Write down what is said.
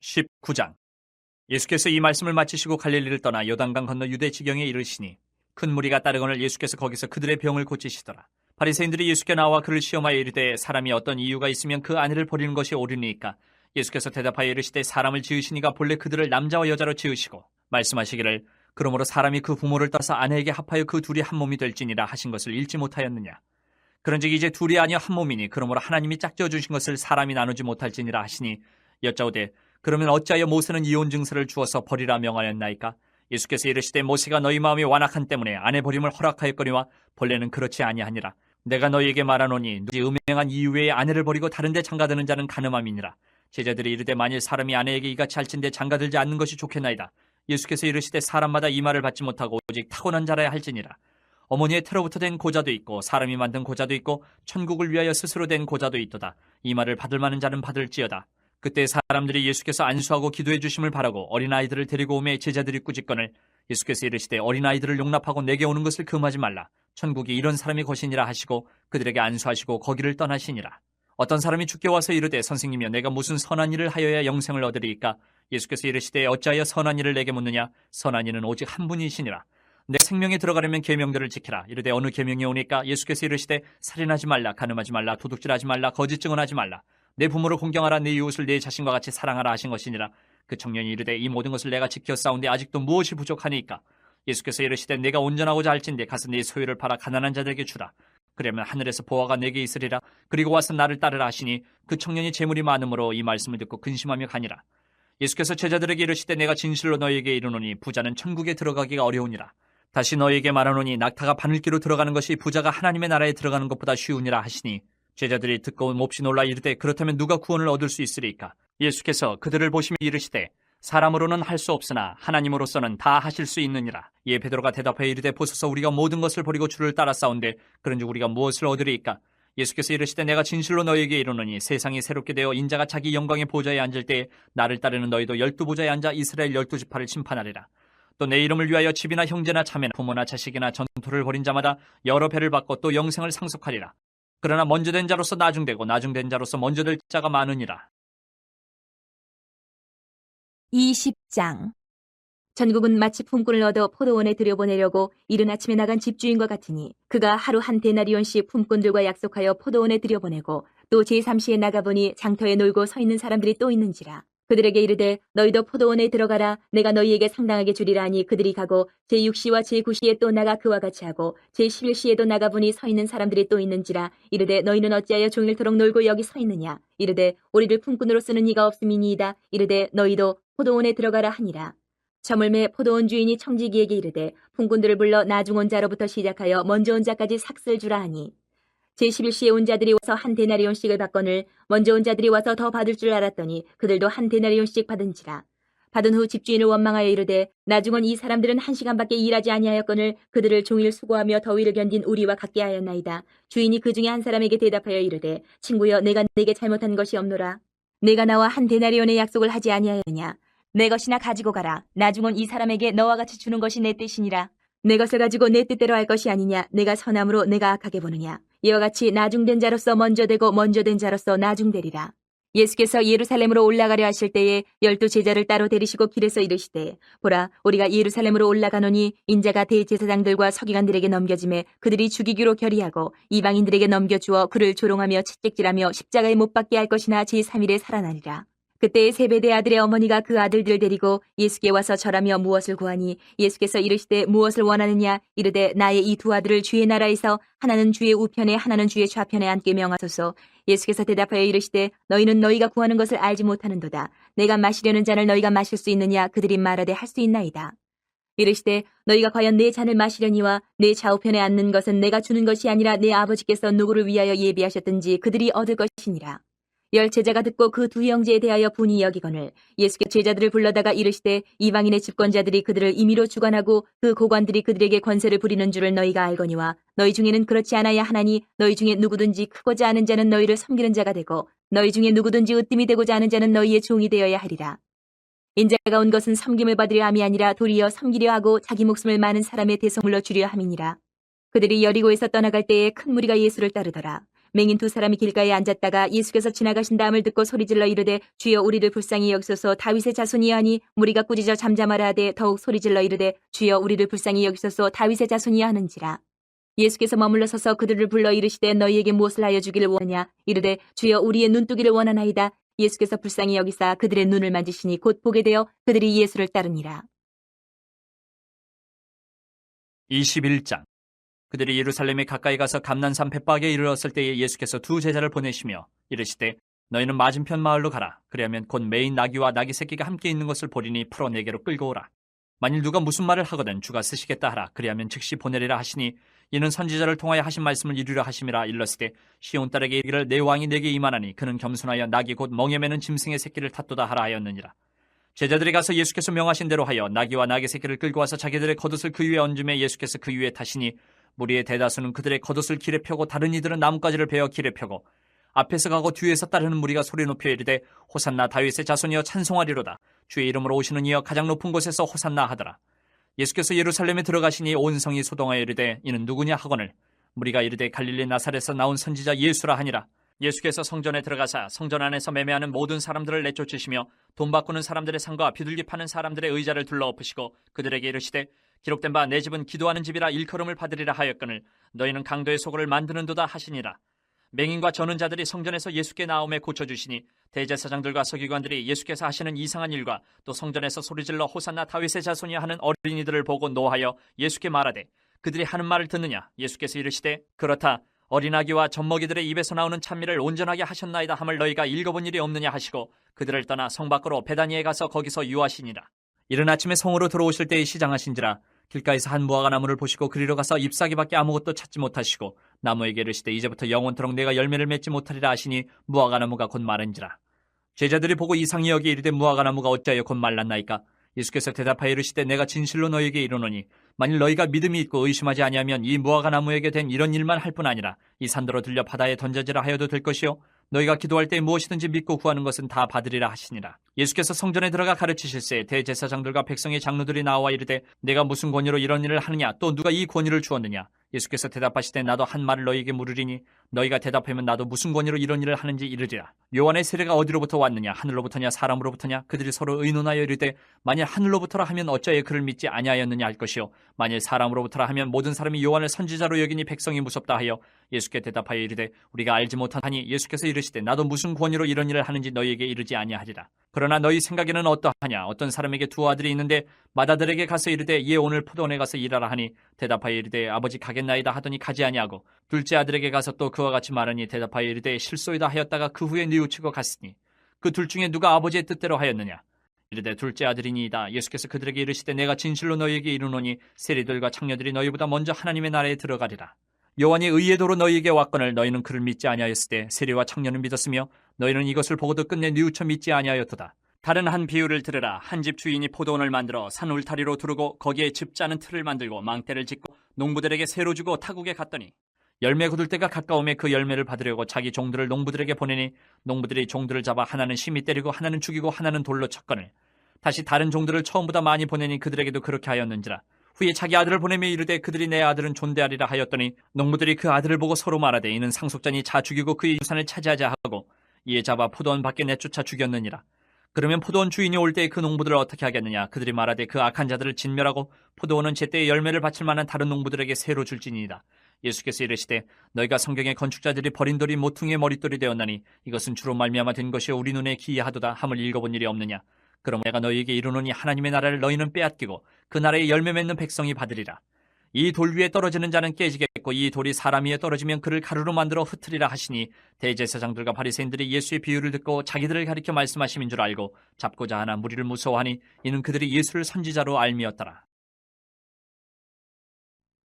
19장. 예수께서 이 말씀을 마치시고 갈릴리를 떠나 요단강 건너 유대 지경에 이르시니 큰 무리가 따르거늘 예수께서 거기서 그들의 병을 고치시더라. 바리새인들이 예수께 나와 그를 시험하여 이르되 사람이 어떤 이유가 있으면 그 아내를 버리는 것이 옳으니까. 예수께서 대답하여 이르시되 사람을 지으시니가 본래 그들을 남자와 여자로 지으시고 말씀하시기를 그러므로 사람이 그 부모를 떠나서 아내에게 합하여 그 둘이 한 몸이 될지니라 하신 것을 읽지 못하였느냐. 그런즉 이제 둘이 아니여 한 몸이니 그러므로 하나님이 짝지어 주신 것을 사람이 나누지 못할지니라 하시니 여짜오되 그러면 어찌하여 모세는 이혼 증서를 주어서 버리라 명하였나이까. 예수께서 이르시되 모세가 너희 마음이 완악한 때문에 아내 버림을 허락하였거니와 본래는 그렇지 아니하니라. 내가 너희에게 말하노니 누지 음행한 이후에 아내를 버리고 다른 데 장가드는 자는 간음함이니라. 제자들이 이르되 만일 사람이 아내에게 이같이 할진대 장가들지 않는 것이 좋겠나이다. 예수께서 이르시되 사람마다 이 말을 받지 못하고 오직 타고난 자라야 할지니라. 어머니의 태로부터 된 고자도 있고 사람이 만든 고자도 있고 천국을 위하여 스스로 된 고자도 있도다. 이 말을 받을 만한 자는 받을지어다. 그때 사람들이 예수께서 안수하고 기도해 주심을 바라고 어린아이들을 데리고 오매 제자들이 꾸짖거늘 예수께서 이르시되 어린아이들을 용납하고 내게 오는 것을 금하지 말라. 천국이 이런 사람이 것이니라 하시고 그들에게 안수하시고 거기를 떠나시니라. 어떤 사람이 주께 와서 이르되 선생님이여 내가 무슨 선한 일을 하여야 영생을 얻으리이까. 예수께서 이르시되 어찌하여 선한 일을 내게 묻느냐. 선한 이는 오직 한 분이시니라. 내 생명에 들어가려면 계명들을 지키라. 이르되 어느 계명이 오니까. 예수께서 이르시되 살인하지 말라, 간음하지 말라, 도둑질하지 말라, 거짓 증언하지 말라. 내 부모를 공경하라, 내 이웃을 내 자신과 같이 사랑하라 하신 것이니라. 그 청년이 이르되 이 모든 것을 내가 지켜 싸운데 아직도 무엇이 부족하니까. 예수께서 이르시되 내가 온전하고자 할진대 가서 네 소유를 팔아 가난한 자들에게 주라. 그러면 하늘에서 보화가 내게 있으리라. 그리고 와서 나를 따르라 하시니 그 청년이 재물이 많으므로 이 말씀을 듣고 근심하며 가니라. 예수께서 제자들에게 이르시되 내가 진실로 너희에게 이르노니 부자는 천국에 들어가기가 어려우니라. 다시 너희에게 말하노니 낙타가 바늘기로 들어가는 것이 부자가 하나님의 나라에 들어가는 것보다 쉬우니라 하시니 제자들이 듣고 몹시 놀라 이르되 그렇다면 누가 구원을 얻을 수 있으리까. 예수께서 그들을 보시며 이르시되 사람으로는 할 수 없으나 하나님으로서는 다 하실 수 있느니라. 이에 베드로가 대답하여 이르되 보소서 우리가 모든 것을 버리고 주를 따라 싸운데 그런즉 우리가 무엇을 얻으리이까. 예수께서 이르시되 내가 진실로 너희에게 이르노니 세상이 새롭게 되어 인자가 자기 영광의 보좌에 앉을 때에 나를 따르는 너희도 12보좌에 앉아 이스라엘 12지파를 심판하리라. 또 내 이름을 위하여 집이나 형제나 자매나 부모나 자식이나 전토를 벌인 자마다 여러 배를 받고 또 영생을 상속하리라. 그러나 먼저 된 자로서 나중되고 나중된 자로서 먼저 될 자가 많으니라. 20장. 전국은 마치 품꾼을 얻어 포도원에 들여보내려고 이른 아침에 나간 집주인과 같으니 그가 하루 한 데나리온씩 품꾼들과 약속하여 포도원에 들여보내고 또 제3시에 나가보니 장터에 놀고 서 있는 사람들이 또 있는지라. 그들에게 이르되 너희도 포도원에 들어가라. 내가 너희에게 상당하게 주리라 하니 그들이 가고 제6시와 제9시에 또 나가 그와 같이 하고 제11시에도 나가보니 서 있는 사람들이 또 있는지라. 이르되 너희는 어찌하여 종일토록 놀고 여기 서 있느냐. 이르되 우리를 품꾼으로 쓰는 이가 없음이니이다. 이르되 너희도 포도원에 들어가라 하니라. 저물매 포도원 주인이 청지기에게 이르되 품꾼들을 불러 나중 온 자로부터 시작하여 먼저 온 자까지 삭슬 주라 하니 제11시에 온 자들이 와서 한 데나리온씩을 받거늘 먼저 온 자들이 와서 더 받을 줄 알았더니 그들도 한 데나리온씩 받은지라. 받은 후 집주인을 원망하여 이르되 나중 온 이 사람들은 1시간밖에 일하지 아니하였거늘 그들을 종일 수고하며 더위를 견딘 우리와 같게 하였나이다. 주인이 그 중에 한 사람에게 대답하여 이르되 친구여 내가 네게 잘못한 것이 없노라. 내가 나와 한 데나리온의 약속을 하지 아니하였냐. 내 것이나 가지고 가라. 나중 온 이 사람에게 너와 같이 주는 것이 내 뜻이니라. 내 것을 가지고 내 뜻대로 할 것이 아니냐. 내가 선함으로 내가 악하게 보느냐. 이와 같이 나중된 자로서 먼저 되고 먼저 된 자로서 나중되리라. 예수께서 예루살렘으로 올라가려 하실 때에 12 제자를 따로 데리시고 길에서 이르시되 보라 우리가 예루살렘으로 올라가노니 인자가 대제사장들과 서기관들에게 넘겨짐에 그들이 죽이기로 결의하고 이방인들에게 넘겨주어 그를 조롱하며 채찍질하며 십자가에 못 박게 할 것이나 제3일에 살아나리라. 그때 세베대 아들의 어머니가 그 아들들을 데리고 예수께 와서 절하며 무엇을 구하니 예수께서 이르시되 무엇을 원하느냐. 이르되 나의 이 두 아들을 주의 나라에서 하나는 주의 우편에 하나는 주의 좌편에 앉게 명하소서. 예수께서 대답하여 이르시되 너희는 너희가 구하는 것을 알지 못하는도다. 내가 마시려는 잔을 너희가 마실 수 있느냐. 그들이 말하되 할 수 있나이다. 이르시되 너희가 과연 내 잔을 마시려니와 내 좌우편에 앉는 것은 내가 주는 것이 아니라 내 아버지께서 누구를 위하여 예비하셨든지 그들이 얻을 것이니라. 10 제자가 듣고 그 두 형제에 대하여 분이 여기거늘 예수께 제자들을 불러다가 이르시되 이방인의 집권자들이 그들을 임의로 주관하고 그 고관들이 그들에게 권세를 부리는 줄을 너희가 알거니와 너희 중에는 그렇지 않아야 하나니 너희 중에 누구든지 크고자 하는 자는 너희를 섬기는 자가 되고 너희 중에 누구든지 으뜸이 되고자 하는 자는 너희의 종이 되어야 하리라. 인자가 온 것은 섬김을 받으려 함이 아니라 도리어 섬기려 하고 자기 목숨을 많은 사람의 대속물로 주려 함이니라. 그들이 여리고에서 떠나갈 때에 큰 무리가 예수를 따르더라. 맹인 두 사람이 길가에 앉았다가 예수께서 지나가신다함을 듣고 소리질러 이르되 주여 우리를 불쌍히 여기소서 다윗의 자손이여 하니 무리가 꾸짖어 잠잠하라 하되 더욱 소리질러 이르되 주여 우리를 불쌍히 여기소서 다윗의 자손이여 하는지라. 예수께서 머물러 서서 그들을 불러 이르시되 너희에게 무엇을 하여 주기를 원하냐 이르되 주여 우리의 눈뜨기를 원하나이다. 예수께서 불쌍히 여기사 그들의 눈을 만지시니 곧 보게 되어 그들이 예수를 따르니라. 21장. 그들이 예루살렘에 가까이 가서 감난산 벳박에 이르렀을 때에 예수께서 두 제자를 보내시며 이르시되 너희는 맞은편 마을로 가라. 그리하면 곧 매인 나귀와 나귀 새끼가 함께 있는 것을 보리니 풀어 내게로 끌고 오라. 만일 누가 무슨 말을 하거든 주가 쓰시겠다 하라. 그리하면 즉시 보내리라 하시니 이는 선지자를 통하여 하신 말씀을 이루려 하심이라. 일렀으되 시온 딸에게 이르기를 내 왕이 내게 임하나니 그는 겸손하여 나귀 곧 멍에 매는 짐승의 새끼를 탓도다 하라 하였느니라. 제자들이 가서 예수께서 명하신 대로 하여 나귀와 나귀 새끼를 끌고 와서 자기들의 겉옷을 그 위에 얹음에 예수께서 그 위에 타시니 무리의 대다수는 그들의 겉옷을 길에 펴고 다른 이들은 나뭇가지를 베어 길에 펴고 앞에서 가고 뒤에서 따르는 무리가 소리 높여 이르되 호산나 다윗의 자손이여 찬송하리로다. 주의 이름으로 오시는 이여 가장 높은 곳에서 호산나 하더라. 예수께서 예루살렘에 들어가시니 온 성이 소동하여 이르되 이는 누구냐 하거늘 무리가 이르되 갈릴리 나사렛에서 나온 선지자 예수라 하니라. 예수께서 성전에 들어가사 성전 안에서 매매하는 모든 사람들을 내쫓으시며 돈 바꾸는 사람들의 상과 비둘기 파는 사람들의 의자를 둘러엎으시고 그들에게 이르시되 기록된 바 내 집은 기도하는 집이라 일컬음을 받으리라 하였거늘 너희는 강도의 소굴을 만드는도다 하시니라. 맹인과 저는 자들이 성전에서 예수께 나옴에 고쳐주시니 대제사장들과 서기관들이 예수께서 하시는 이상한 일과 또 성전에서 소리질러 호산나 다윗의 자손이야 하는 어린이들을 보고 노하여 예수께 말하되 그들이 하는 말을 듣느냐. 예수께서 이르시되 그렇다. 어린아기와 젖먹이들의 입에서 나오는 찬미를 온전하게 하셨나이다 함을 너희가 읽어본 일이 없느냐 하시고 그들을 떠나 성 밖으로 베다니에 가서 거기서 유하시니라. 이른 아침에 성으로 들어오실 때에 시장하신지라. 길가에서 한 무화과 나무를 보시고 그리로 가서 잎사귀밖에 아무것도 찾지 못하시고 나무에게 이르시되 이제부터 영원토록 내가 열매를 맺지 못하리라 하시니 무화과 나무가 곧 마른지라. 제자들이 보고 이상히 여기 이르되 무화과 나무가 어찌하여 곧 말랐나이까. 예수께서 대답하여 이르시되 내가 진실로 너희에게 이르노니 만일 너희가 믿음이 있고 의심하지 아니하면 이 무화과 나무에게 된 이런 일만 할 뿐 아니라 이 산더러 들려 바다에 던져지라 하여도 될 것이요 너희가 기도할 때 무엇이든지 믿고 구하는 것은 다 받으리라 하시니라. 예수께서 성전에 들어가 가르치실새 대제사장들과 백성의 장로들이 나와 이르되 내가 무슨 권위로 이런 일을 하느냐 또 누가 이 권위를 주었느냐. 예수께서 대답하시되 나도 한 말을 너희에게 물으리니 너희가 대답하면 나도 무슨 권위로 이런 일을 하는지 이르리라. 요한의 세례가 어디로부터 왔느냐 하늘로부터냐 사람으로부터냐. 그들이 서로 의논하여 이르되 만일 하늘로부터라 하면 어찌하여 그를 믿지 아니하였느냐 할 것이요 만일 사람으로부터라 하면 모든 사람이 요한을 선지자로 여기니 백성이 무섭다 하여 예수께 대답하여 이르되 우리가 알지 못하니. 예수께서 이르시되 나도 무슨 권위로 이런 일을 하는지 너희에게 이르지 아니하리라. 그러나 너희 생각에는 어떠하냐. 어떤 사람에게 두 아들이 있는데 맏아들에게 가서 이르되 얘 오늘 포도원에 가서 일하라 하니 대답하여 이르되 아버지 가겠나이다 하더니 가지 아니하고 둘째 아들에게 가서 또 그와 같이 말하니 대답하여 이르되 실소이다 하였다가 그 후에 뉘우치고 갔으니 그 둘 중에 누가 아버지의 뜻대로 하였느냐. 이르되 둘째 아들이니이다. 예수께서 그들에게 이르시되 내가 진실로 너희에게 이르노니 세리들과 창녀들이 너희보다 먼저 하나님의 나라에 들어가리라. 요한이 의의 도로 너희에게 왔거늘 너희는 그를 믿지 아니하였으되 세리와 창녀는 믿었으며 너희는 이것을 보고도 끝내 뉘우쳐 믿지 아니하였도다. 다른 한 비유를 들으라. 한 집 주인이 포도원을 만들어 산 울타리로 두르고 거기에 집 짜는 틀을 만들고 망대를 짓고 농부들에게 새로 주고 타국에 갔더니 열매 거둘 때가 가까움에 그 열매를 받으려고 자기 종들을 농부들에게 보내니 농부들이 종들을 잡아 하나는 심히 때리고 하나는 죽이고 하나는 돌로 쳤거늘 다시 다른 종들을 처음보다 많이 보내니 그들에게도 그렇게 하였는지라. 후에 자기 아들을 보내며 이르되 그들이 내 아들은 존대하리라 하였더니 농부들이 그 아들을 보고 서로 말하되 이는 상속자니 자 죽이고 그의 유산을 차지하자 하고 이에 잡아 포도원 밖에 내쫓아 죽였느니라. 그러면 포도원 주인이 올 때에 그 농부들을 어떻게 하겠느냐. 그들이 말하되 그 악한 자들을 진멸하고 포도원은 제때에 열매를 바칠 만한 다른 농부들에게 새로 줄지니이다. 예수께서 이르시되 너희가 성경의 건축자들이 버린 돌이 모퉁이의 머릿돌이 되었나니 이것은 주로 말미암아 된 것이 우리 눈에 기이하도다 함을 읽어본 일이 없느냐. 그럼 내가 너희에게 이르노니 하나님의 나라를 너희는 빼앗기고 그 나라에 열매 맺는 백성이 받으리라. 이 돌 위에 떨어지는 자는 깨지겠고 이 돌이 사람 위에 떨어지면 그를 가루로 만들어 흩으리라 하시니 대제사장들과 바리새인들이 예수의 비유를 듣고 자기들을 가리켜 말씀하심인 줄 알고 잡고자 하나 무리를 무서워하니 이는 그들이 예수를 선지자로 알미었더라.